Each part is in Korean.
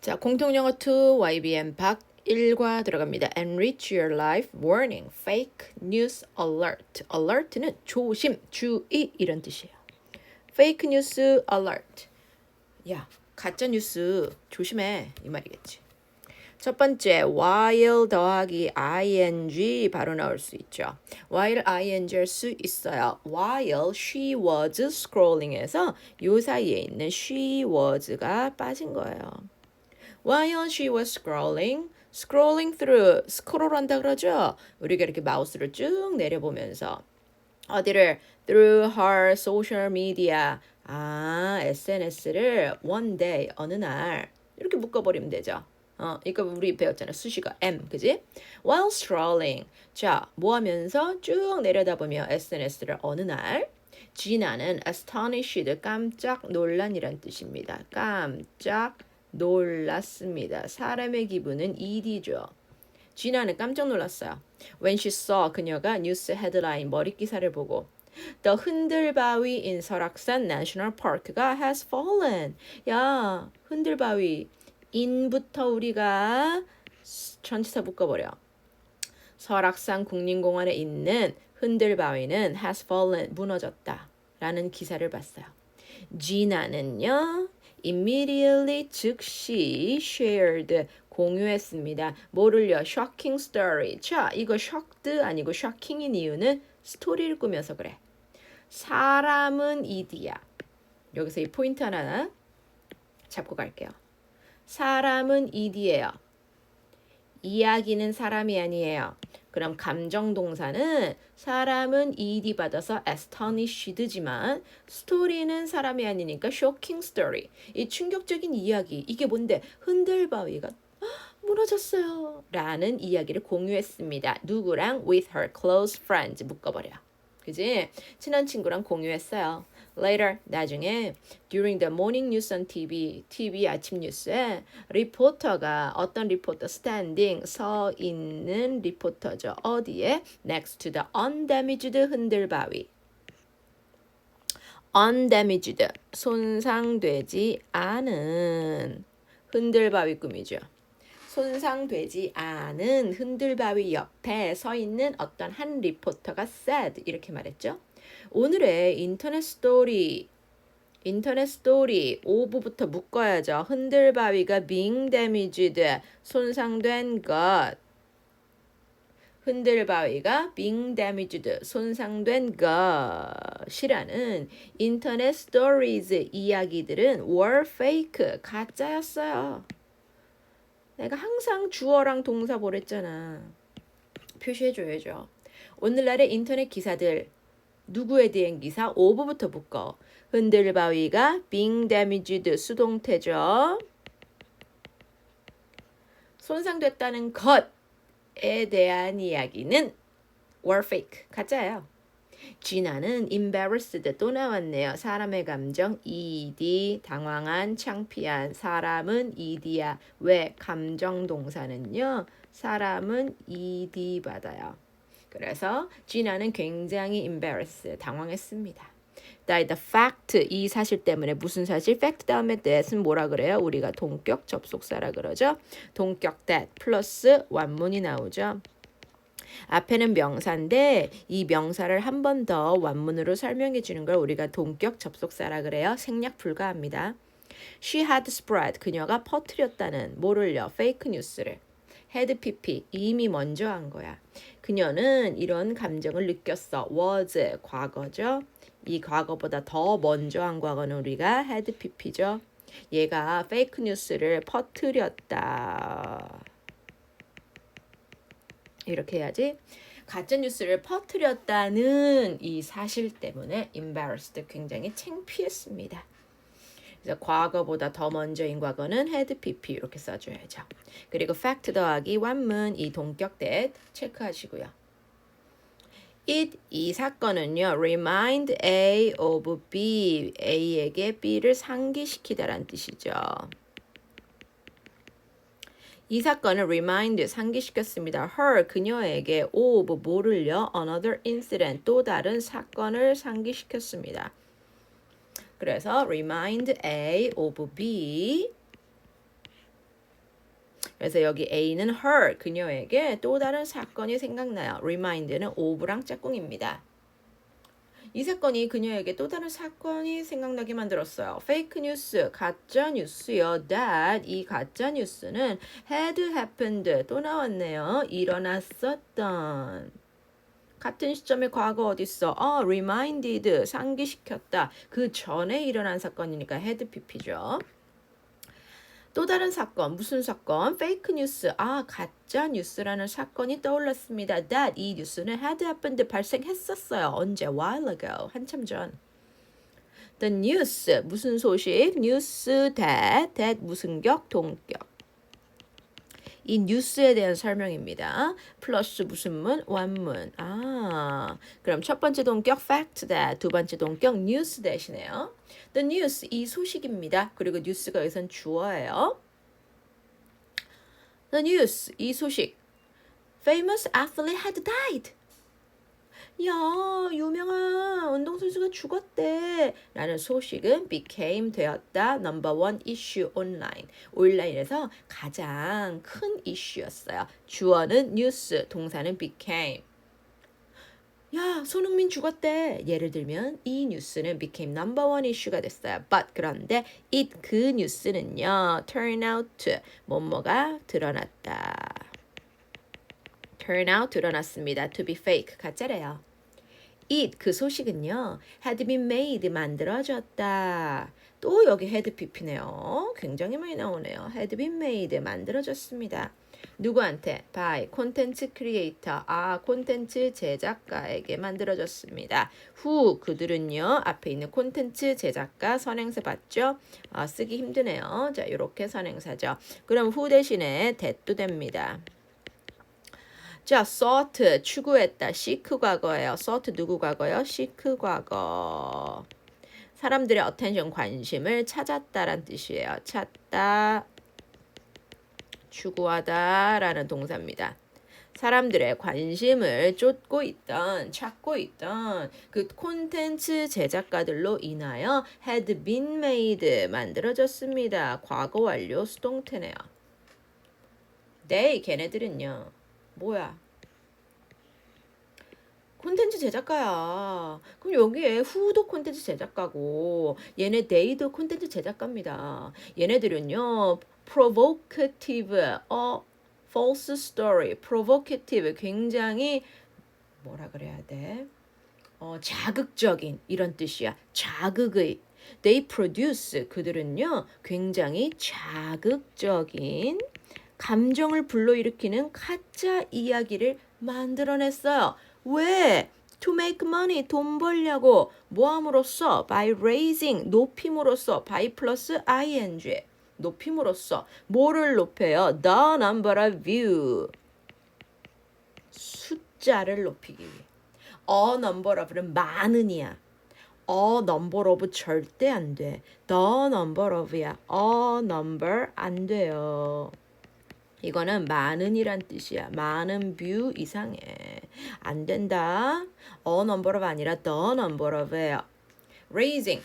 자, 공통영어 2 YBM 박 1과 들어갑니다. Enrich your life. Warning. Fake news alert. alert는 조심, 주의 이런 뜻이에요. Fake news alert. 야, 가짜 뉴스 조심해 이 말이겠지. 첫 번째, while 더하기 ing 바로 나올 수 있죠. while ing 할 수 있어요. while she was scrolling에서 요 사이에 있는 she was가 빠진 거예요. While she was scrolling through, 스크롤한다 그러죠? 우리가 이렇게 마우스를 쭉 내려보면서 어디를 through her social media, SNS를 one day, 어느 날 이렇게 묶어버리면 되죠. 이거 우리 배웠잖아. 수식어 M, 그지? While scrolling, 자, 뭐 하면서 쭉 내려다보며 SNS를 어느 날 Gina는 astonished, 깜짝 놀란이란 뜻입니다. 깜짝 놀랐습니다. 사람의 기분은 ED죠. 지나는 깜짝 놀랐어요. When she saw, 그녀가 뉴스 헤드라인 머리 기사를 보고 The 흔들바위 in 설악산 National Park가 has fallen. 야, 흔들바위 in부터 우리가 전치사 묶어버려. 설악산 국립공원에 있는 흔들바위는 has fallen, 무너졌다 라는 기사를 봤어요. 지나는요 immediately 즉시 shared 공유했습니다. 뭐를요? shocking story. 자, 이거 shocked 아니고 shocking인 이유는 스토리를 꾸며서 그래. 사람은 이디야. 여기서 이 포인트 하나 잡고 갈게요. 사람은 이디예요. 이야기는 사람이 아니에요. 그럼 감정동사는 사람은 ed 받아서 astonished지만 스토리는 사람이 아니니까 shocking story. 이 충격적인 이야기. 이게 뭔데? 흔들바위가 무너졌어요. 라는 이야기를 공유했습니다. 누구랑? With her close friends. 묶어버려. 그지? 친한 친구랑 공유했어요. Later, 나중에 during the morning news on TV 아침 뉴스에 리포터가 어떤 리포터 standing 서 있는 리포터죠. 어디에? Next to the undamaged 흔들바위. undamaged 손상되지 않은 흔들바위 꿈이죠. 손상되지 않은 흔들바위 옆에 서 있는 어떤 한 리포터가 said 이렇게 말했죠. 오늘의 인터넷 스토리 5부부터 묶어야죠. 흔들바위가 being damaged 손상된 것. 흔들바위가 being damaged 손상된 것이라는 인터넷 스토리즈 이야기들은 were fake 가짜였어요. 내가 항상 주어랑 동사 보랬잖아. 표시해줘야죠. 오늘날의 인터넷 기사들 누구에 대한 기사? 5부부터 묶어. 흔들바위가 being damaged 수동태죠. 손상됐다는 것에 대한 이야기는 were fake 가짜예요. 지나는 embarrassed 또 나왔네요. 사람의 감정 ed 당황한 창피한 사람은 ed야. 왜? 감정 동사는요. 사람은 ed 받아요. 그래서 지나는 굉장히 embarrassed 당황했습니다. the fact 이 사실 때문에 무슨 사실? fact 다음에 that은 뭐라 그래요? 우리가 동격 접속사라 그러죠. 동격 that 플러스 완문이 나오죠. 앞에는 명사인데 이 명사를 한 번 더 완문으로 설명해 주는 걸 우리가 동격 접속사라 그래요. 생략 불가합니다. She had spread 그녀가 퍼뜨렸다는 뭐를요? 페이크 뉴스를. had pp 이미 먼저 한 거야. 그녀는 이런 감정을 느꼈어. was 과거죠. 이 과거보다 더 먼저 한 과거는 우리가 had pp죠. 얘가 페이크 뉴스를 퍼뜨렸다. 이렇게 해야지. 가짜 뉴스를 퍼뜨렸다는 이 사실 때문에 embarrassed 굉장히 창피했습니다. 그래서 과거보다 더 먼저인 과거는 had pp 이렇게 써줘야죠. 그리고 fact 더하기 완문 이 동격 that 체크하시고요. 이 사건은요. remind A of B A에게 B를 상기시키다란 뜻이죠. 이 사건을 remind 상기시켰습니다. her 그녀에게 of 뭐를요? another incident 또 다른 사건을 상기시켰습니다. 그래서 remind A of B 그래서 여기 A는 her, 그녀에게 또 다른 사건이 생각나요. remind는 of랑 짝꿍입니다. 이 사건이 그녀에게 또 다른 사건이 생각나게 만들었어요. 페이크 뉴스, 가짜 뉴스요. That, 이 가짜 뉴스는 had happened, 또 나왔네요. 일어났었던. 같은 시점에 과거 어딨어? reminded, 상기시켰다. 그 전에 일어난 사건이니까 had pp죠. 또 다른 사건, 무슨 사건? 페이크 뉴스, 가짜 뉴스라는 사건이 떠올랐습니다. That, 이 뉴스는 had happened, 발생했었어요. 언제? While ago, 한참 전. The news, 무슨 소식? News that 무슨 격? 동격. 이 뉴스에 대한 설명입니다. 플러스 무슨 문? 원문. 그럼 첫 번째 동격 fact that, 두 번째 동격 news that이네요. The news, 이 소식입니다. 그리고 뉴스가 여기선 주어예요. The news, 이 소식. Famous athlete had died. 야, 유명한 운동선수가 죽었대. 라는 소식은 became 되었다. number one issue online. 온라인에서 가장 큰 이슈였어요. 주어는 news, 동사는 became. 야, 손흥민 죽었대. 예를 들면 이 뉴스는 became number one issue가 됐어요. But 그런데 그 뉴스는요. turn out, 뭐뭐가 드러났다. turn out 드러났습니다. to be fake, 가짜래요. 그 소식은요. had been made, 만들어졌다. 또 여기 had pp네요. 굉장히 많이 나오네요. had been made, 만들어졌습니다. 누구한테? by 콘텐츠 크리에이터, 콘텐츠 제작가에게 만들어졌습니다. who, 그들은요. 앞에 있는 콘텐츠 제작가 선행사 봤죠? 쓰기 힘드네요. 자, 이렇게 선행사죠. 그럼 who 대신에 that도 됩니다. 자, sought, 추구했다. seek 과거예요. sought 누구 과거요? seek 과거. 사람들의 attention, 관심을 찾았다란 뜻이에요. 찾다, 추구하다 라는 동사입니다. 사람들의 관심을 쫓고 있던, 찾고 있던 그 콘텐츠 제작가들로 인하여 had been made, 만들어졌습니다. 과거 완료 수동태네요. they, 걔네들은요. 뭐야? 콘텐츠 제작가야. 그럼 여기에 who도 콘텐츠 제작가고 얘네 they도 콘텐츠 제작가입니다. 얘네들은요. provocative, false story, provocative, 굉장히 뭐라 그래야 돼? 자극적인 이런 뜻이야. 자극의. They produce, 그들은요. 굉장히 자극적인 감정을 불러일으키는 가짜 이야기를 만들어냈어요. 왜? To make money, 돈 벌려고. 뭐 함으로써? By raising, 높임으로써. by 플러스 ing, 높임으로써. 뭐를 높여요? The number of view, 숫자를 높이기 위해. A number of는 많은이야. A number of 절대 안 돼. The number of야. A number 안 돼요. 이거는 많은이란 뜻이야. 많은 뷰 이상해. 안 된다. A number of 아니라 the number of예요. raising.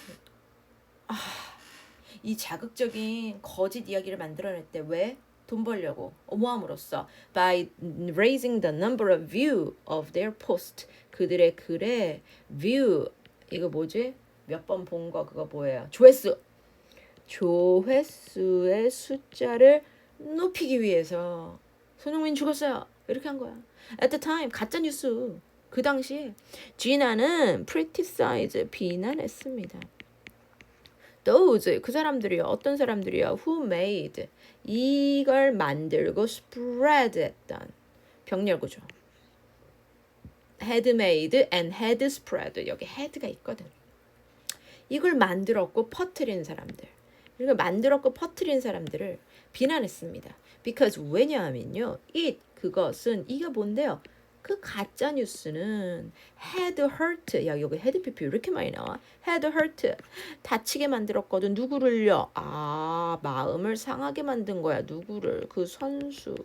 이 자극적인 거짓 이야기를 만들어냈대. 왜? 돈 벌려고. 뭐함으로써? By raising the number of view of their post. 그들의 글에 view. 이거 뭐지? 몇 번 본 거 그거 뭐예요? 조회수. 조회수의 숫자를 높이기 위해서 손흥민 죽었어요. 이렇게 한 거야. At the time, 가짜 뉴스. 그 당시에 지나는 criticize, 비난했습니다. Those, 그 사람들이요. 어떤 사람들이요? Who made, 이걸 만들고 spread 했던 병렬구조. had made and had spread. 여기 had가 있거든. 이걸 만들었고 퍼뜨린 사람들. 이걸 만들었고 퍼뜨린 사람들을 비난했습니다. Because 왜냐하면요. 그것은 이게 뭔데요? 그 가짜 뉴스는 had hurt. 야, 여기 had pp 이렇게 많이 나와. had hurt. 다치게 만들었거든. 누구를요? 마음을 상하게 만든 거야. 누구를? 그 선수.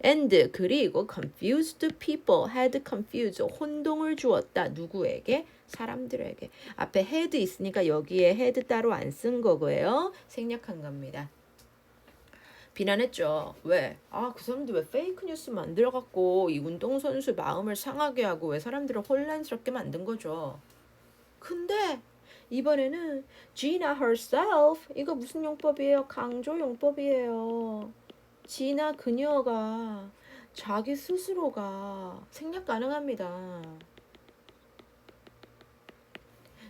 And 그리고 confused people, had confused, 혼동을 주었다. 누구에게? 사람들에게. 앞에 had 있으니까 여기에 had 따로 안 쓴 거고요. 생략한 겁니다. 비난했죠. 왜? 아, 그 사람들 왜 페이크 뉴스 만들어갖고 이 운동선수 마음을 상하게 하고 왜 사람들을 혼란스럽게 만든 거죠. 근데 이번에는 Gina herself, 이거 무슨 용법이에요? 강조 용법이에요. 지나 그녀가 자기 스스로가 생략 가능합니다.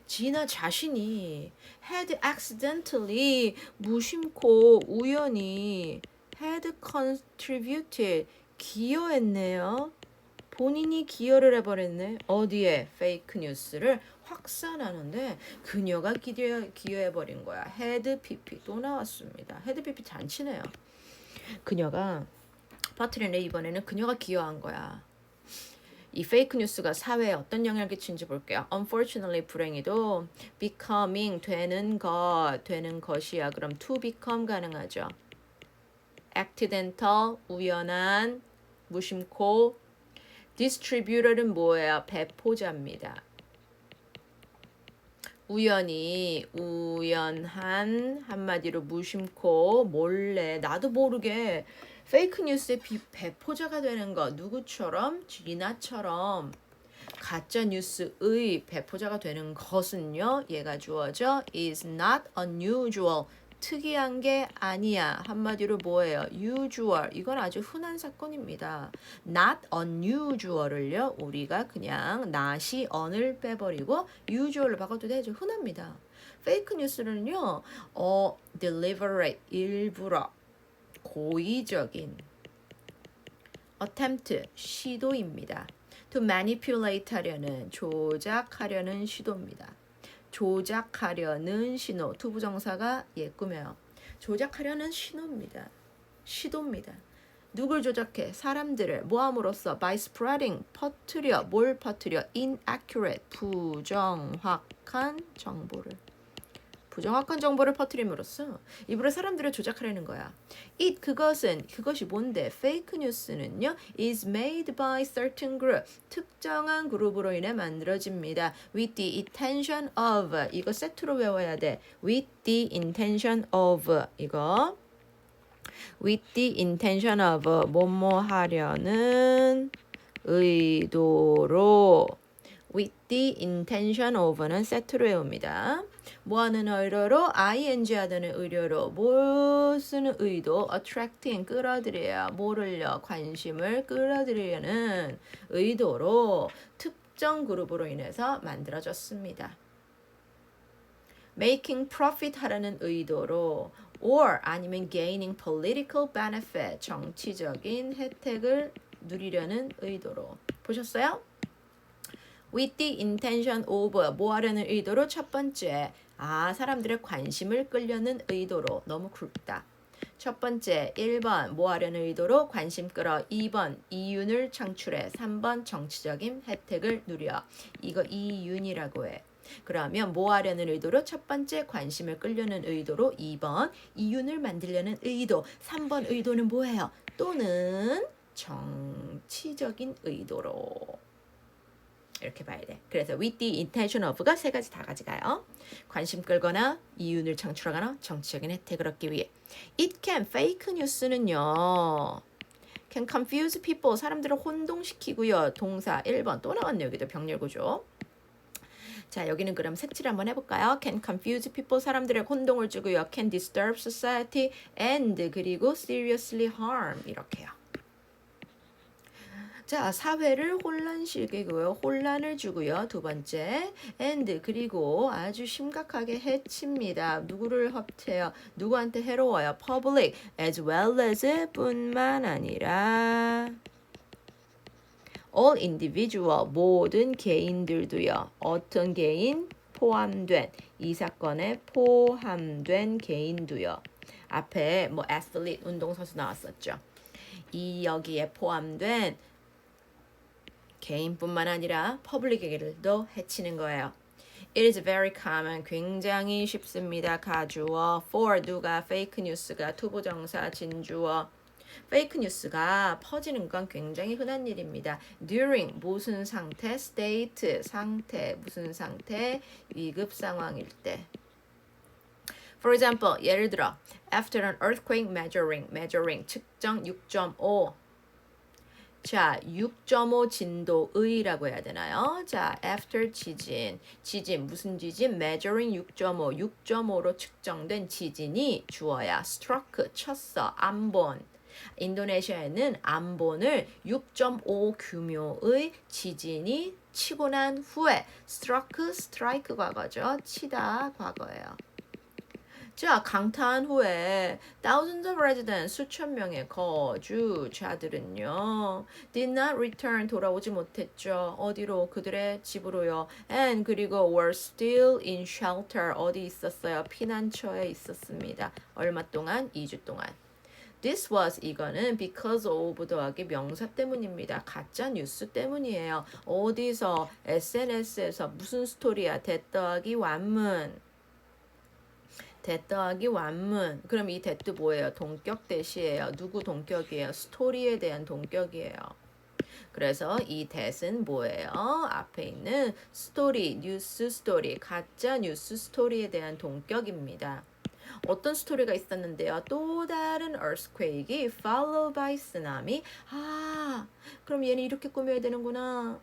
지나 자신이 had accidentally 무심코 우연히 had contributed 기여했네요. 본인이 기여를 해버렸네. 어디에? 페이크 뉴스를 확산하는데 그녀가 기여해버린 거야. 헤드 PP 또 나왔습니다. 헤드 PP 잔치네요. 그녀가 퍼트리네. 이번에는 그녀가 기여한 거야. 이 페이크 뉴스가 사회에 어떤 영향을 끼치는지 볼게요. Unfortunately, 불행히도 becoming 되는 것이야. 그럼 to become 가능하죠. accidental 우연한 무심코 distributor는 뭐예요? 배포자입니다. 우연한 한마디로 무심코 몰래 나도 모르게 페이크 뉴스의 배포자가 되는 거 누구처럼? 지나처럼 가짜 뉴스의 배포자가 되는 것은요. 얘가 주어져 is not unusual. 특이한 게 아니야. 한마디로 뭐예요? usual. 이건 아주 흔한 사건입니다. not unusual을요. 우리가 그냥 not이 on을 빼버리고 usual로 바꿔도 되죠. 흔합니다. 페이크 뉴스는요. deliberate. 일부러. 고의적인. attempt. 시도입니다. to manipulate 하려는, 조작하려는 시도입니다. 조작하려는 신호. 투부정사가 꾸며요. 조작하려는 신호입니다. 시도입니다. 누굴 조작해? 사람들을 뭐함으로써 by spreading 퍼뜨려. 뭘 퍼뜨려? inaccurate 부정확한 정보를. 부정확한 정보를 퍼뜨림으로써 일부러 사람들을 조작하려는 거야. 그것이 뭔데? fake news는요. is made by certain group. 특정한 그룹으로 인해 만들어집니다. with the intention of. 이거 세트로 외워야 돼. with the intention of. 이거 with the intention of. 뭐뭐 하려는 의도로. with the intention of는 세트로 외웁니다. 뭐 하는 의도로? ing 하는 의도로. 뭘 쓰는 의도? attracting, 끌어들여야. 뭐를요? 관심을 끌어들이려는 의도로 특정 그룹으로 인해서 만들어졌습니다. making profit 하라는 의도로 or 아니면 gaining political benefit, 정치적인 혜택을 누리려는 의도로. 보셨어요? with the intention of, 뭐 하려는 의도로? 첫 번째, 사람들의 관심을 끌려는 의도로. 너무 굵다. 첫 번째, 1번, 뭐 하려는 의도로? 관심 끌어. 2번, 이윤을 창출해. 3번, 정치적인 혜택을 누려. 이거 이윤이라고 해. 그러면 뭐 하려는 의도로? 첫 번째, 관심을 끌려는 의도로. 2번, 이윤을 만들려는 의도. 3번 의도는 뭐예요? 또는 정치적인 의도로. 이렇게 봐야 돼. 그래서 with the intention of가 세 가지 다 가져가요. 관심 끌거나 이윤을 창출하거나 정치적인 혜택을 얻기 위해. It can, fake news는요. can confuse people, 사람들을 혼동시키고요. 동사 1번 또 나왔네요. 여기도 병렬구조. 자, 여기는 그럼 색칠 한번 해볼까요? can confuse people, 사람들의 혼동을 주고요. can disturb society and 그리고 seriously harm 이렇게요. 자, 사회를 혼란시키고요. 혼란을 주고요. 두 번째, and 그리고 아주 심각하게 해칩니다. 누구를 해쳐요? 누구한테 해로워요? public as well as 뿐만 아니라 all individual 모든 개인들도요. 어떤 개인? 포함된 이 사건에 포함된 개인도요. 앞에 뭐 athlete 운동선수 나왔었죠. 이 여기에 포함된 개인뿐만 아니라 퍼블릭에게도 해치는 거예요. It is very common. 굉장히 쉽습니다. 가주어. for 누가 fake news가 투부정사 진주어. fake news가 퍼지는 건 굉장히 흔한 일입니다. during 무슨 상태? state 상태 무슨 상태? 위급 상황일 때. For example, 예를 들어 after an earthquake measuring 측정 6.5 자, 6.5 진도의라고 해야 되나요? 자, after 지진 무슨 지진? measuring 6.5로 측정된 지진이 주어야 struck, 쳤어, 암본. 인도네시아에는 암본을 6.5 규모의 지진이 치고 난 후에 struck, strike 과거죠. 치다 과거예요. 자, 강타한 후에 thousands of residents, 수천 명의 거주자들은요 did not return, 돌아오지 못했죠. 어디로? 그들의 집으로요. And 그리고 were still in shelter, 어디 있었어요? 피난처에 있었습니다. 얼마 동안? 2주 동안. This was, 이거는 because of 더하기 명사 때문입니다. 가짜 뉴스 때문이에요. 어디서? SNS에서 무슨 스토리야? that 더하기 완문. that 더하기 완문. 그럼 이 that 뭐예요? 동격 대시예요. 누구 동격이에요? 스토리에 대한 동격이에요. 그래서 이 that은 뭐예요? 앞에 있는 스토리, 뉴스 스토리, 가짜 뉴스 스토리에 대한 동격입니다. 어떤 스토리가 있었는데요. 또 다른 earthquake이 followed by 쓰나미. 그럼 얘는 이렇게 꾸며야 되는구나.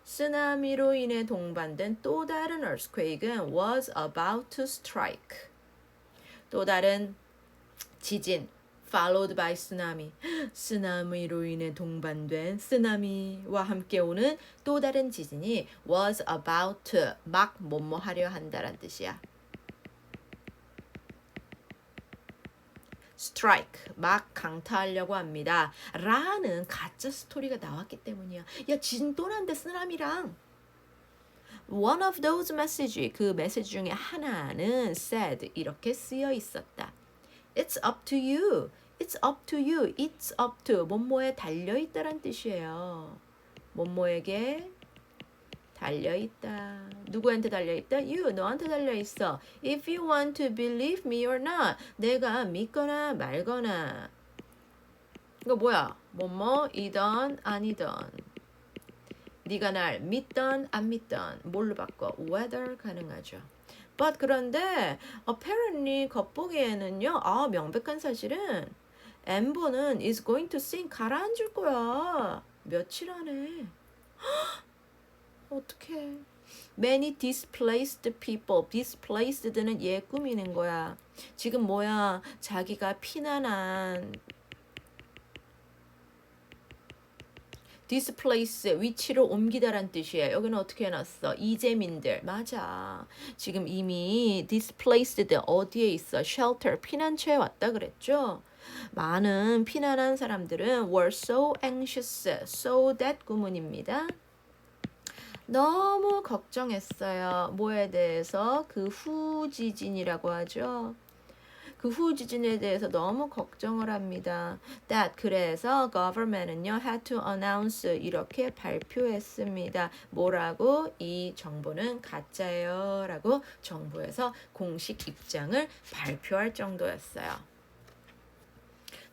쓰나미로 인해 동반된 또 다른 earthquake은 was about to strike. 또 다른 지진 followed by 쓰나미. 쓰나미로 인해 동반된 쓰나미와 함께 오는 또 다른 지진이 was about to 막 뭐뭐 하려 한다란 뜻이야. strike 막 강타하려고 합니다. 라는 가짜 스토리가 나왔기 때문이야. 야, 지진 또 난데 쓰나미랑. One of those message, 그 메시지 중에 하나는 said, 이렇게 쓰여 있었다. It's up to you. It's up to you. It's up to 뭐뭐에 달려있다란 뜻이에요. 뭐뭐에게 달려있다. 누구한테 달려있다? You, 너한테 달려있어. If you want to believe me or not. 내가 믿거나 말거나. 이거 뭐야? 뭐뭐이던 아니던. 네가 날 믿던 안 믿던 뭘로 바꿔? whether 가능하죠. But 그런데 apparently 겉보기에는요. 명백한 사실은 엠보는 is going to sink 가라앉을 거야. 며칠 안에. 어떡해. Many displaced people. displaced는 얘 꾸미는 거야. 지금 뭐야? 자기가 피난한 displace 위치를 옮기다란 뜻이에요. 여기는 어떻게 해놨어? 이재민들. 맞아. 지금 이미 displaced 어디에 있어? shelter 피난처에 왔다 그랬죠? 많은 피난한 사람들은 were so anxious. so that 구문입니다. 너무 걱정했어요. 뭐에 대해서? 그 후 지진이라고 하죠. 그 후 지진에 대해서 너무 걱정을 합니다. That 그래서 government은요 had to announce 이렇게 발표했습니다. 뭐라고? 이 정보는 가짜예요 라고 정부에서 공식 입장을 발표할 정도였어요.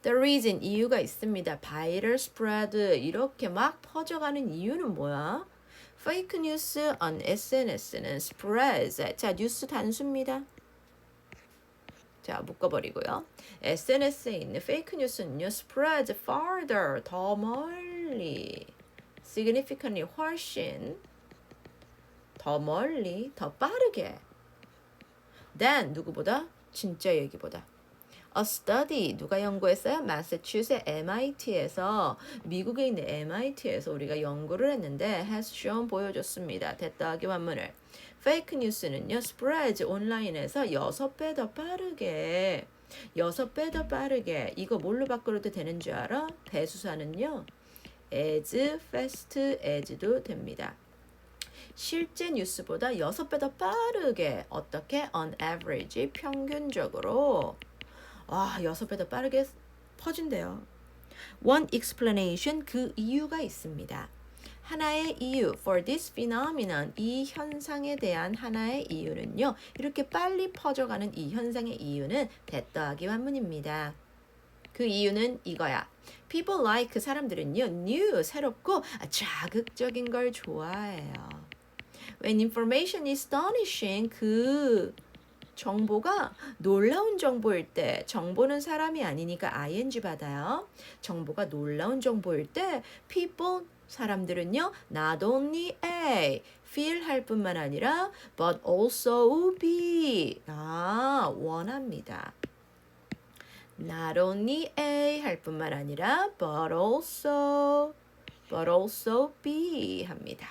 The reason 이유가 있습니다. viral spread 이렇게 막 퍼져가는 이유는 뭐야? Fake news on SNS는 spreads. 자, 뉴스 단수입니다. 자, 묶어버리고요. SNS에 있는 페이크 뉴스는요, spreads farther, 더 멀리, significantly, 훨씬, 더 멀리, 더 빠르게, than, 누구보다? 진짜 얘기보다. A study, 누가 연구했어요? 마사추세츠 MIT에서, 미국에 있는 MIT에서 우리가 연구를 했는데, has shown, 보여줬습니다. 됐다하기 완문을. 페이크 뉴스는요, spreads 온라인에서 6배 더 빠르게, 6배 더 빠르게, 이거 뭘로 바꿔도 되는 줄 알아? 대수사는요, as fast as도 됩니다. 실제 뉴스보다 6배 더 빠르게, 어떻게? on average, 평균적으로, 6배 더 빠르게 퍼진대요. One explanation, 그 이유가 있습니다. 하나의 이유, for this phenomenon, 이 현상에 대한 하나의 이유는요. 이렇게 빨리 퍼져가는 이 현상의 이유는 that 더하기 완문입니다. 그 이유는 이거야. People like, 사람들은요. new, 새롭고 자극적인 걸 좋아해요. When information is astonishing, 그 정보가 놀라운 정보일 때 정보는 사람이 아니니까 ing 받아요. 정보가 놀라운 정보일 때 people 사람들은요 not only A feel 할 뿐만 아니라 but also B 원합니다. not only A 할 뿐만 아니라 but also B 합니다.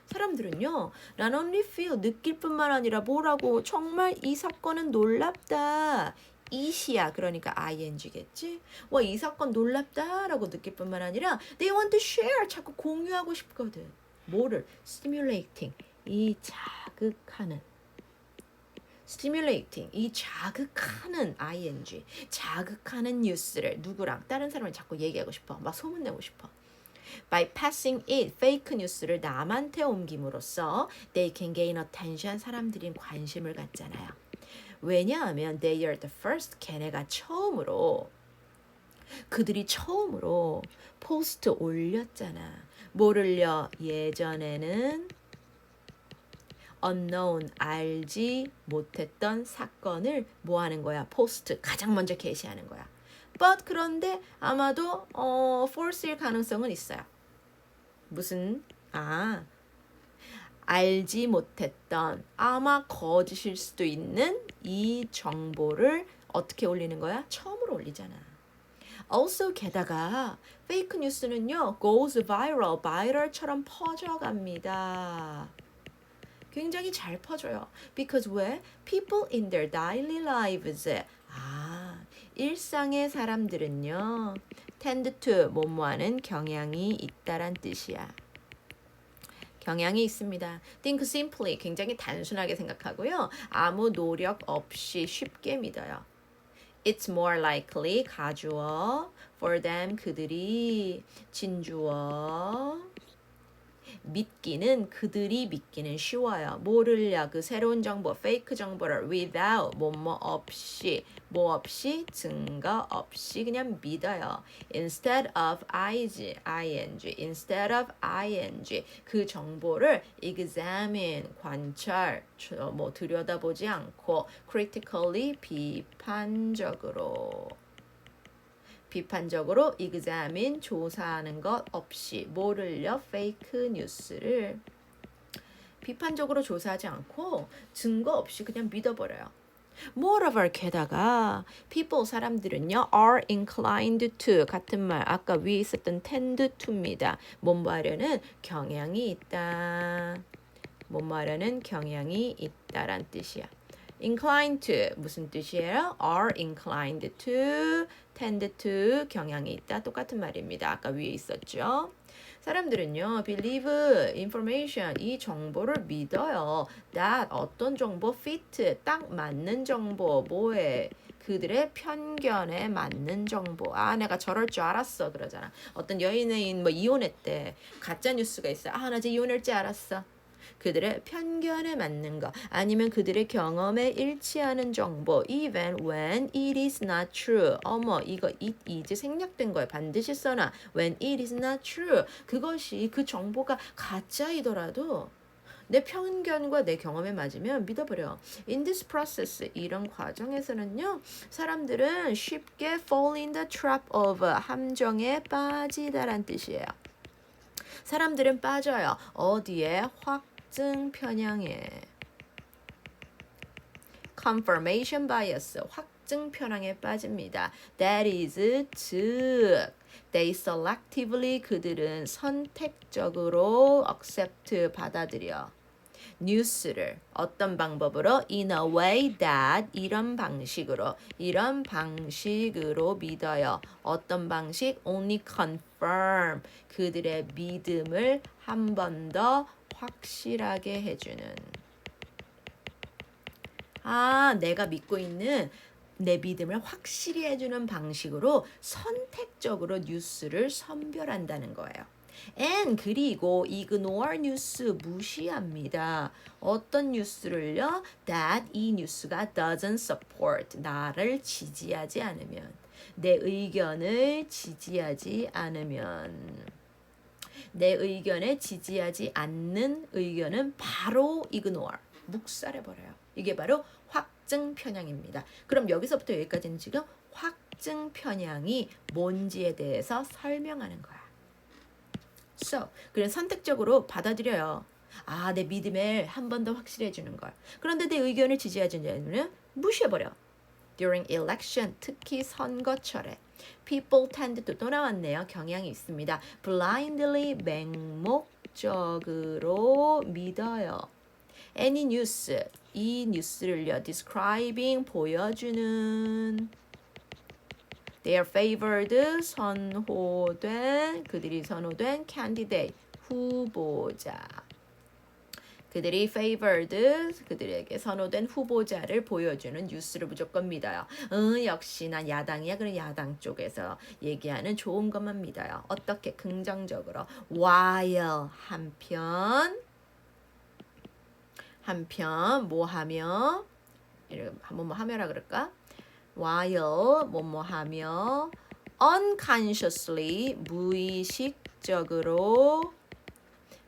사람들은요, not only feel 느낄 뿐만 아니라 뭐라고 정말 이 사건은 놀랍다. 이시야 그러니까 ing겠지. 와, 이 사건 놀랍다라고 느낄 뿐만 아니라 they want to share 자꾸 공유하고 싶거든. 뭐를? stimulating 이 자극하는 stimulating 이 자극하는 ing 자극하는 뉴스를 누구랑 다른 사람을 자꾸 얘기하고 싶어. 막 소문내고 싶어. By passing it, 페이크 뉴스를 남한테 옮김으로써 they can gain attention, 사람들이 관심을 갖잖아요. 왜냐하면 they are the first, 그들이 처음으로 포스트 올렸잖아. 뭐를요? 예전에는 unknown, 알지 못했던 사건을 뭐 하는 거야? 포스트, 가장 먼저 게시하는 거야. But 그런데 아마도 false일 가능성은 있어요. 무슨 알지 못했던 아마 거짓일 수도 있는 이 정보를 어떻게 올리는 거야? 처음으로 올리잖아. Also 게다가 페이크 뉴스는요 goes viral, 바이럴처럼 퍼져갑니다. 굉장히 잘 퍼져요. Because 왜? People in their daily lives 일상의 사람들은요 tend to 뭐뭐하는 경향이 있다란 뜻이야. 경향이 있습니다. Think simply 굉장히 단순하게 생각하고요. 아무 노력 없이 쉽게 믿어요. It's more likely 가주어 for them 그들이 진주어 그들이 믿기는 쉬워요. 뭐를요? 그 새로운 정보, 페이크 정보를 without 뭐 없이 증거 없이 그냥 믿어요. Instead of instead of 그 정보를 examine 관찰 들여다보지 않고 critically 비판적으로 examine 조사하는 것 없이 뭐를요? 페이크 뉴스를 비판적으로 조사하지 않고 증거 없이 그냥 믿어버려요. Moreover 게다가 people 사람들은요 are inclined to 같은 말 아까 위에 있었던 tend to입니다. 뭐하려는 경향이 있다란 뜻이야. inclined to 무슨 뜻이에요? are inclined to, tend to 경향이 있다. 똑같은 말입니다. 아까 위에 있었죠. 사람들은요 believe information 이 정보를 믿어요. that 어떤 정보 fit 딱 맞는 정보 뭐에 그들의 편견에 맞는 정보. 내가 저럴 줄 알았어 그러잖아. 어떤 연예인 이혼했대. 가짜 뉴스가 있어. 나 이제 이혼할 줄 알았어. 그들의 편견에 맞는 거 아니면 그들의 경험에 일치하는 정보 even when it is not true 이거 it is 생략된 거예요. 반드시 써놔. when it is not true 그것이 그 정보가 가짜이더라도 내 편견과 내 경험에 맞으면 믿어버려. In this process 이런 과정에서는요 사람들은 쉽게 fall in the trap of 함정에 빠지다란 뜻이에요. 사람들은 빠져요. 어디에? 확증 편향에. confirmation bias, 확증 편향에 빠집니다. That is, 즉, they selectively, 그들은 선택적으로 accept, 받아들여. 뉴스를 어떤 방법으로 in a way that 이런 방식으로 믿어요. 어떤 방식? only confirm 그들의 믿음을 한 번 더 확실하게 해주는 내가 믿고 있는 내 믿음을 확실히 해주는 방식으로 선택적으로 뉴스를 선별한다는 거예요. and 그리고 ignore 뉴스 무시합니다. 어떤 뉴스를요? that 이 뉴스가 doesn't support 나를 지지하지 않으면 내 의견을 지지하지 않으면 내 의견에 지지하지 않는 의견은 바로 ignore 묵살해버려요. 이게 바로 확증 편향입니다. 그럼 여기서부터 여기까지는 지금 확증 편향이 뭔지에 대해서 설명하는 거야. So, 그래서 선택적으로 받아들여요. 아, 내 믿음을 한 번 더 확실해 주는 걸. 그런데 내 의견을 지지하지 않으면 무시해버려. During election, 특히 선거철에 people tend to 또 나왔네요. 경향이 있습니다. blindly 맹목적으로 믿어요. Any news, 이 뉴스를요. describing 보여주는 They are favored 선호된 그들이 선호된 candidate 후보자. 그들이 favored 그들에게 선호된 후보자를 보여주는 뉴스를 무조건 믿어요. 역시 난 야당이야. 그럼 야당 쪽에서 얘기하는 좋은 것만 믿어요. 어떻게 긍정적으로. while 한편 뭐 하며 한번 뭐 하며라 그럴까? while 뭐뭐 하며 unconsciously 무의식적으로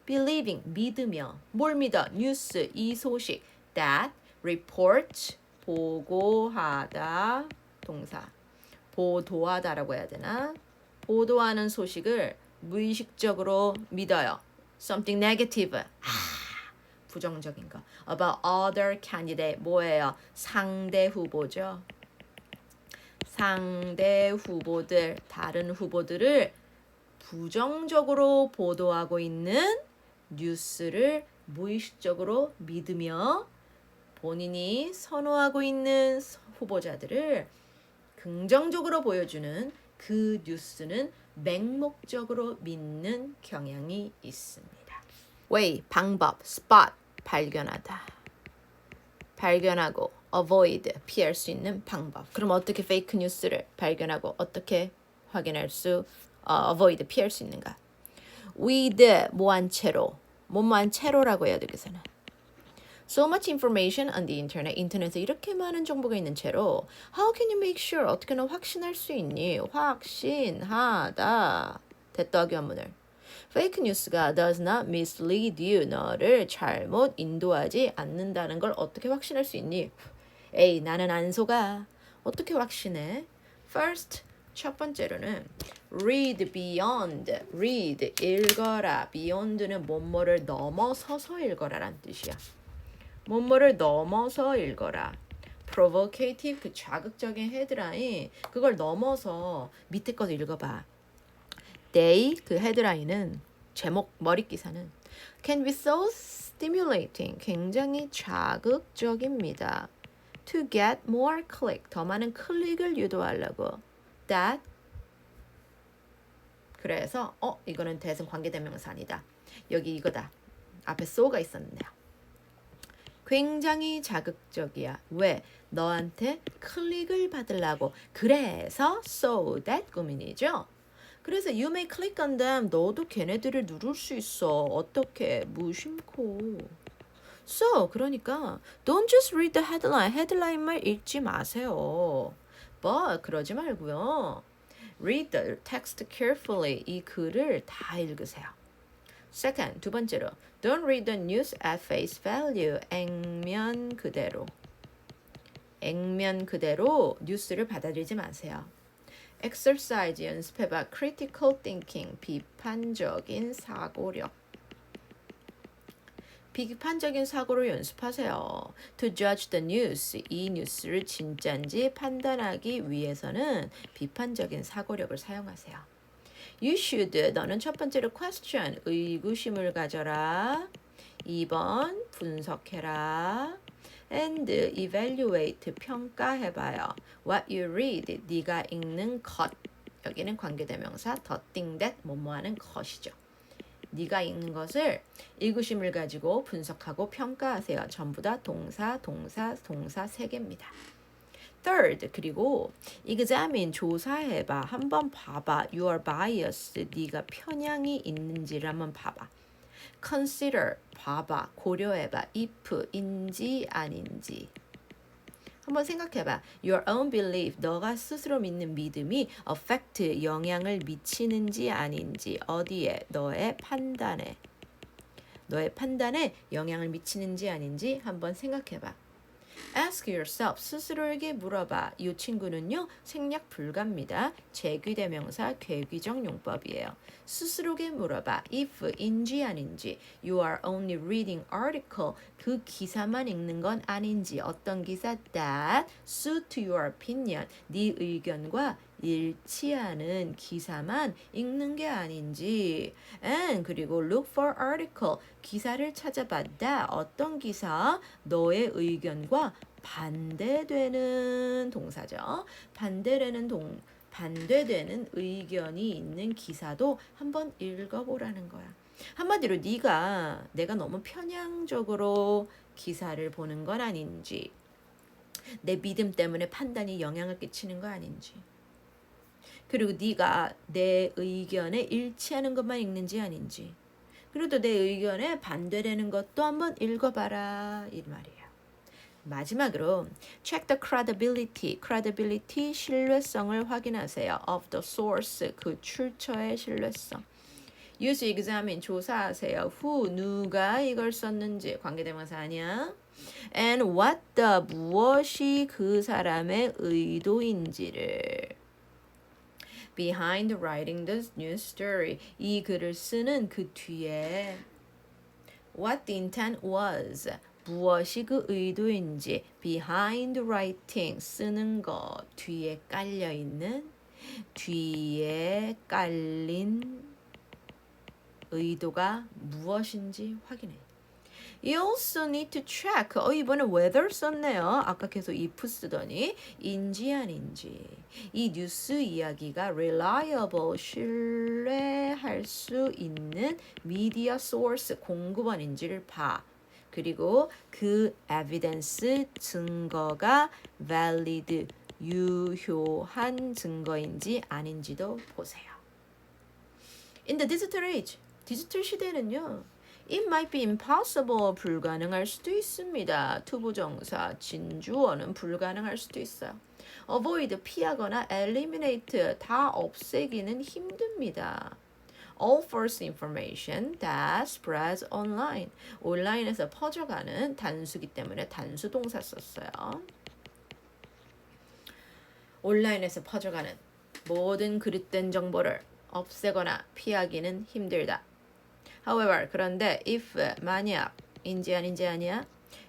believing 믿으며 뭘 믿어? 뉴스 이 소식 that report 보고하다 동사 보도하다라고 해야 되나? 보도하는 소식을 무의식적으로 믿어요. something negative 부정적인 거 about other candidate 뭐예요? 상대 후보죠. 상대 후보들 다른 후보들을 부정적으로 보도하고 있는 뉴스를 무의식적으로 믿으며 본인이 선호하고 있는 후보자들을 긍정적으로 보여주는 그 뉴스는 맹목적으로 믿는 경향이 있습니다. way, 방법, spot, 발견하다. 발견하고 avoid, 피할 수 있는 방법. 그럼 어떻게 페이크 뉴스를 발견하고 어떻게 확인할 수 avoid, 피할 수 있는가? with, 뭐한 채로. 뭐한 채로라고 해야 되겠어요. So much information on the internet. 인터넷에 이렇게 많은 정보가 있는 채로 How can you make sure? 어떻게 너 확신할 수 있니? 확신하다. 대더하기 원문을. Fake news가 does not mislead you. 너를 잘못 인도하지 않는다는 걸 어떻게 확신할 수 있니? 에이, 나는 안 속아. 어떻게 확신해? First, 첫 번째로는 read beyond. read, 읽어라. beyond는 뭐뭐를 넘어서서 읽어라란 뜻이야. 뭐뭐를 넘어서 읽어라. provocative, 그 자극적인 헤드라인, 그걸 넘어서 밑에 것을 읽어봐. They, 그 헤드라인은 제목 머리 기사는 can be so stimulating, 굉장히 자극적입니다. To get more click, 더 많은 클릭을 유도하려고. That, 그래서 이거는 대승 관계대명사 아니다. 여기 이거다. 앞에 so가 있었네요. 굉장히 자극적이야. 왜? 너한테 클릭을 받으려고. 그래서 so that 고민이죠. 그래서 you may click on them. 너도 걔네들을 누를 수 있어. 어떻게? 무심코. So, 그러니까 don't just read the headline. 헤드라인만 읽지 마세요. But 그러지 말고요. Read the text carefully. 이 글을 다 읽으세요. Second, 두 번째로 don't read the news at face value. 액면 그대로. 액면 그대로 뉴스를 받아들이지 마세요. exercise 연습해봐. critical thinking, 비판적인 사고력. 비판적인 사고를 연습하세요. To judge the news, 이 뉴스를 진짜인지 판단하기 위해서는 비판적인 사고력을 사용하세요. You should, 너는 첫 번째로 question, 의구심을 가져라. 2번, 분석해라. And evaluate, 평가해봐요. What you read, 네가 읽는 것. 여기는 관계대명사 the thing that 뭐뭐하는 것이죠. 네가 읽는 것을 의구심을 가지고 분석하고 평가하세요. 전부 다 동사 세 개입니다. Third, 그리고 examine, 조사해봐. 한번 봐봐. Your bias, 네가 편향이 있는지를 한번 봐봐. Consider, 봐봐. 고려해봐. if인지 아닌지. 한번 생각해봐. Your own belief, 너가 스스로 믿는 믿음이 affect, 영향을 미치는지 아닌지. 어디에? 너의 판단에. 너의 판단에 영향을 미치는지 아닌지 한번 생각해봐. Ask yourself. 스스로에게 물어봐. 이 친구는요. 생략 불가입니다. 제귀대명사 괴귀적 용법이에요. 스스로에게 물어봐. if인지 아닌지. You are only reading article. 그 기사만 읽는 건 아닌지. 어떤 기사? That suit your opinion. 네 의견과 일치하는 기사만 읽는 게 아닌지. And 그리고 look for article. 기사를 찾아봐. That 어떤 기사? 너의 의견과 반대되는 동사죠. 반대되는 의견이 있는 기사도 한번 읽어보라는 거야. 한마디로 내가 너무 편향적으로 기사를 보는 건 아닌지, 내 믿음 때문에 판단이 영향을 끼치는 거 아닌지, 그리고 네가 내 의견에 일치하는 것만 읽는지 아닌지, 그리고 또 내 의견에 반대되는 것도 한번 읽어봐라 이 말이에요. 마지막으로 check the credibility 신뢰성을 확인하세요. of the source 그 출처의 신뢰성. use examine 조사하세요. who 누가 이걸 썼는지 관계대명사 아니야. and what the 무엇이 그 사람의 의도인지를. behind writing the news story 이 글을 쓰는 그 뒤에 what the intent was 무엇이 그 의도인지 behind writing 쓰는 것 뒤에 깔린 의도가 무엇인지 확인해. You also need to check. 이번에 whether 썼네요. 아까 계속 if 쓰더니 인지 아닌지. 이 뉴스 이야기가 reliable 신뢰할 수 있는 media source 공급원인지를 봐. 그리고 그 evidence 증거가 valid 유효한 증거인지 아닌지도 보세요. In the digital age, 디지털 시대는요. It might be impossible 불가능할 수도 있습니다. 투부정사 진주어는 불가능할 수도 있어요. avoid 피하거나 eliminate 다 없애기는 힘듭니다. All false information that spreads online. 온라인에서 퍼져가는 단수기 때문에 단수 동사 썼어요. 온라인에서 퍼져가는 모든 그릇된 정보를 없애거나 피하기는 힘들다. However, 그런데 if 만약 인지 아닌지 아니야?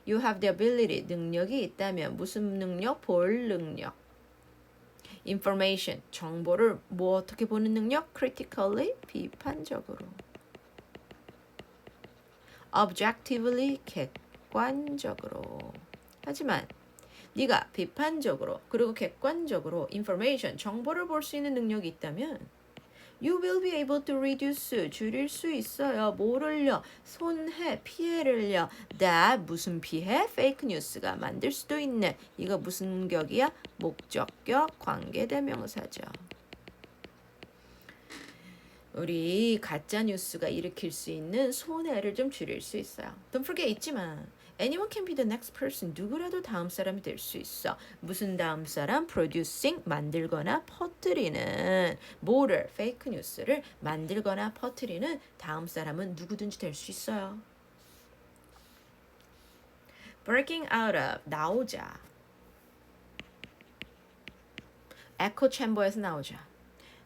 You have the ability 능력이 있다면 무슨 능력? 볼 능력. information 정보를 어떻게 보는 능력? critically 비판적으로. objectively 객관적으로. 하지만 네가 비판적으로 그리고 객관적으로 information 정보를 볼 수 있는 능력이 있다면 you will be able to reduce 줄일 수 있어요. 뭐를요? 손해, 피해를요. that 무슨 피해? fake news가 만들 수도 있는 이거 무슨 격이야? 목적격 관계대명사죠. 우리 가짜 뉴스가 일으킬 수 있는 손해를 좀 줄일 수 있어요. Don't forget 있지만 anyone can be the next person. 누구라도 다음 사람이 될 수 있어. 무슨 다음 사람? producing 만들거나 퍼뜨리는 뭐를? fake news를 만들거나 퍼뜨리는 다음 사람은 누구든지 될 수 있어요. breaking out of 나오자. echo chamber에서 나오자.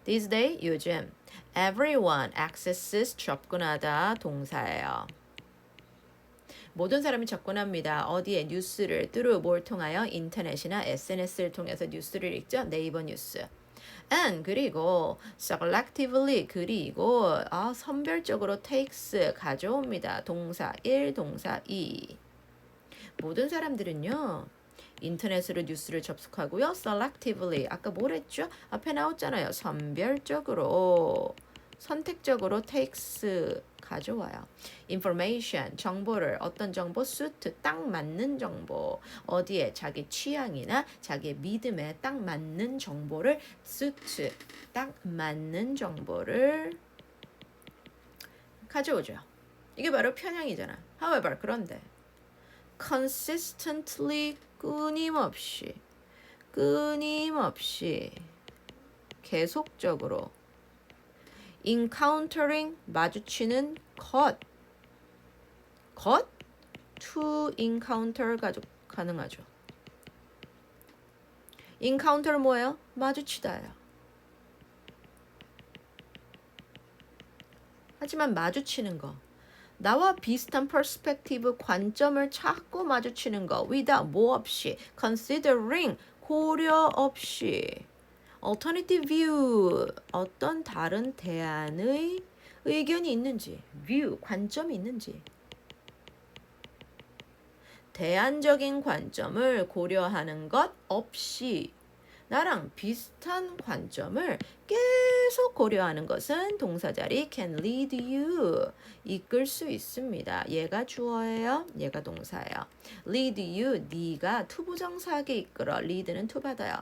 These days 요즘 everyone accesses 접근하다 동사예요. 모든 사람이 접근합니다. 어디에? 뉴스를 through 뭘 통하여? 인터넷이나 SNS를 통해서 뉴스를 읽죠. 네이버 뉴스. and 그리고 selectively 그리고 선별적으로 takes 가져옵니다. 동사 1, 동사 2. 모든 사람들은요. 인터넷으로 뉴스를 접속하고요. selectively 아까 뭘 했죠? 앞에 나왔잖아요. 선별적으로 선택적으로 takes 가져와요. information 정보를 어떤 정보? suit 딱 맞는 정보 어디에? 자기 취향이나 자기 믿음에 딱 맞는 정보를 suit 딱 맞는 정보를 가져오죠. 이게 바로 편향이잖아. However 그런데 consistently 끊임없이 계속적으로 encountering 마주치는 것 to encounter 가능하죠. encounter는 뭐예요? 마주치다예요. 하지만 마주치는 거. 나와 비슷한 perspective 관점을 찾고 마주치는 거. without 뭐 없이. considering 고려 없이. alternative view 어떤 다른 대안의 의견이 있는지. view 관점이 있는지. 대안적인 관점을 고려하는 것 없이 나랑 비슷한 관점을 계속 고려하는 것은 동사자리 can lead you 이끌 수 있습니다. 얘가 주어예요. 얘가 동사예요. lead you 네가 투부정사하게 이끌어. lead는 투받아요.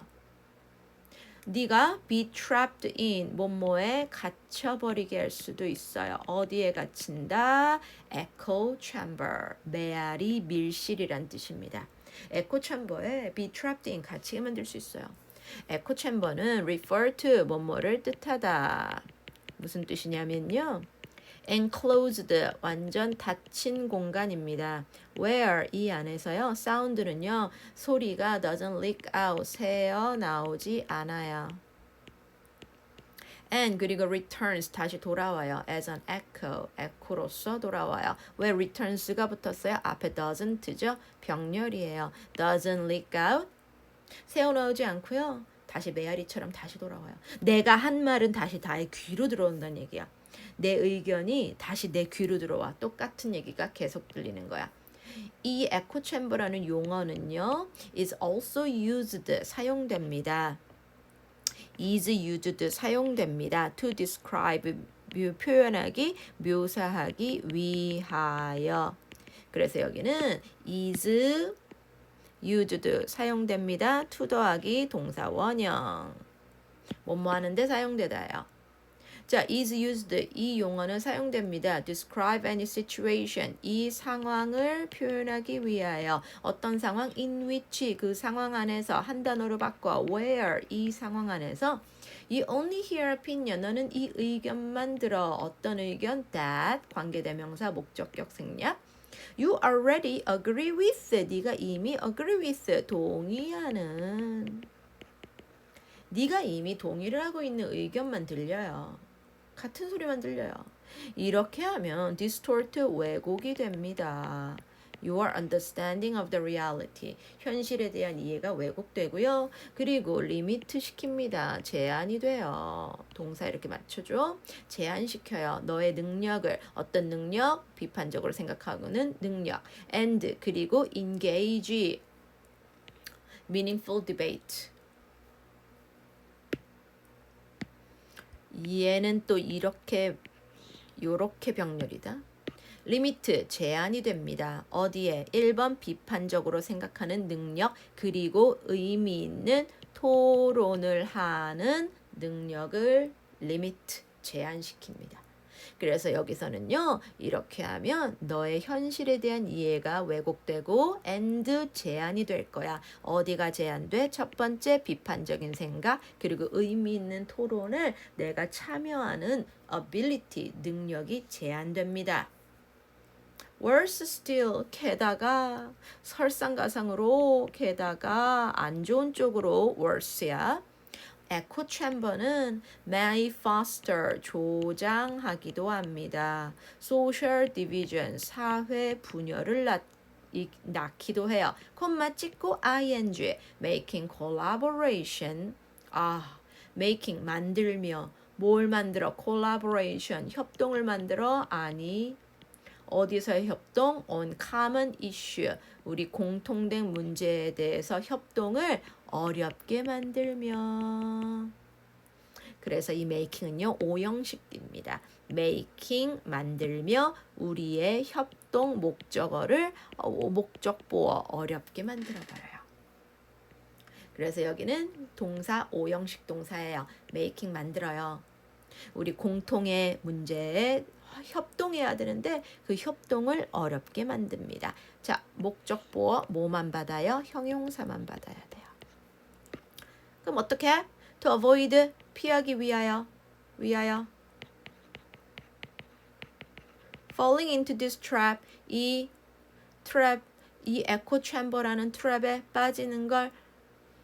네가 be trapped in 뭐뭐에 갇혀버리게 할 수도 있어요. 어디에 갇힌다? echo chamber 메아리 밀실이란 뜻입니다. echo chamber에 be trapped in 갇히게 만들 수 있어요. echo chamber는 refer to 뭐뭐를 뜻하다. 무슨 뜻이냐면요. enclosed 완전 닫힌 공간입니다. where 이 안에서요. 사운드는요. 소리가 doesn't leak out 새어 나오지 않아요. and 그리고 returns 다시 돌아와요. as an echo echo로서 돌아와요. 왜 returns가 붙었어요? 앞에 doesn't죠. 병렬이에요. doesn't leak out 새어 나오지 않고요. 다시 메아리처럼 다시 돌아와요. 내가 한 말은 다시 나의 귀로 들어온다는 얘기야. 내 의견이 다시 내 귀로 들어와. 똑같은 얘기가 계속 들리는 거야. 이 echo chamber라는 용어는요. is also used 사용됩니다. is used 사용됩니다. to describe 표현하기, 묘사하기 위하여. 그래서 여기는 is used 사용됩니다. to 더하기 동사 원형. 뭐뭐 하는데 사용되다요. 자, is used 이 용어는 사용됩니다. describe any situation 이 상황을 표현하기 위하여 어떤 상황 in which 그 상황 안에서 한 단어로 바꿔 where 이 상황 안에서 you only hear opinion 너는 이 의견만 들어 어떤 의견 that 관계대명사 목적격 생략 you already agree with 네가 이미 agree with 동의하는 네가 이미 동의를 하고 있는 의견만 들려요. 같은 소리만 들려요. 이렇게 하면 distort 왜곡이 됩니다. Your understanding of the reality 현실에 대한 이해가 왜곡되고요. 그리고 리미트 시킵니다. 제한이 돼요. 동사 이렇게 맞춰줘. 제한시켜요. 너의 능력을 어떤 능력? 비판적으로 생각하고는 능력. And 그리고 engage meaningful debate 얘는 또 요렇게 병렬이다. 리미트 제한이 됩니다. 어디에? 1번 비판적으로 생각하는 능력 그리고 의미 있는 토론을 하는 능력을 리미트 제한시킵니다. 그래서 여기서는요. 이렇게 하면 너의 현실에 대한 이해가 왜곡되고 and 제한이 될 거야. 어디가 제한돼? 첫 번째 비판적인 생각 그리고 의미 있는 토론을 내가 참여하는 ability 능력이 제한됩니다. Worse still 게다가 설상가상으로 게다가 안 좋은 쪽으로 worse야. echo chamber는 may foster 조장하기도 합니다. social division 사회 분열을 낳기도 해요. 콤마 찍고 ing making collaboration making 만들며 뭘 만들어 collaboration 협동을 만들어 아니 어디서의 협동? on common issue 우리 공통된 문제에 대해서 협동을 어렵게 만들며 그래서 이 making은요 오형식입니다. making 만들며 우리의 협동 목적보어 어렵게 만들어버려요. 그래서 여기는 동사 오형식 동사예요. making 만들어요. 우리 공통의 문제에 협동해야 되는데 그 협동을 어렵게 만듭니다. 자, 목적보어 뭐만 받아요? 형용사만 받아야 돼요. 그럼 어떻게? To avoid 피하기 위하여 falling into this trap 이 echo chamber라는 트랩에 빠지는 걸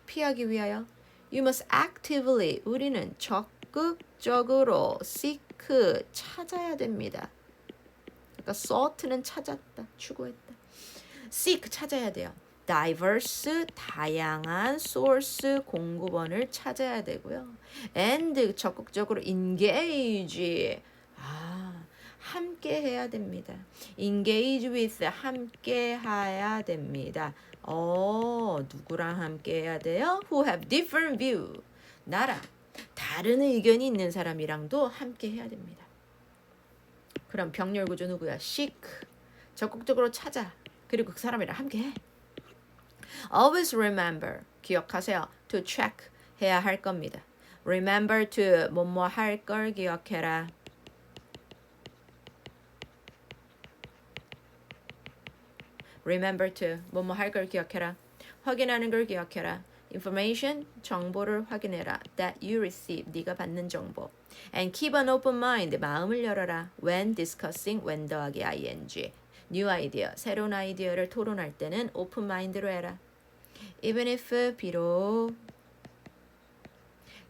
피하기 위하여 you must actively 우리는 적극적으로 seek 찾아야 됩니다. 그러니까 sought는 찾았다, 추구했다. seek 찾아야 돼요. diverse 다양한 source 공급원을 찾아야 되고요. and 적극적으로 engage 함께 해야 됩니다. engage with 함께 해야 됩니다. 누구랑 함께 해야 돼요? who have different view 나랑 다른 의견이 있는 사람이랑도 함께 해야 됩니다. 그럼 병렬 구조 누구야? seek 적극적으로 찾아 그리고 그 사람이랑 함께 해. always remember 기억하세요. to check 해야 할 겁니다. remember to 뭐뭐 할 걸 기억해라. remember to 뭐뭐 할 걸 기억해라. 확인하는 걸 기억해라. information 정보를 확인해라. that you receive 네가 받는 정보. and keep an open mind 마음을 열어라. when discussing when 더하기 ing new idea 새로운 아이디어를 토론할 때는 open mind로 해라. even if 비록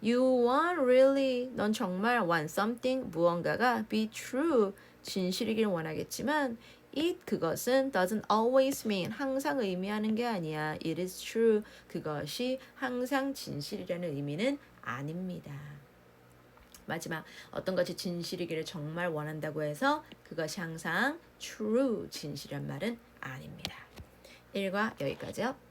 you want really 넌 정말 want something 무언가가 be true 진실이길 원하겠지만 it 그것은 doesn't always mean 항상 의미하는 게 아니야. it is true 그것이 항상 진실이라는 의미는 아닙니다. 마지막 어떤 것이 진실이기를 정말 원한다고 해서 그것이 항상 true 진실이란 말은 아닙니다. 1과 여기까지요.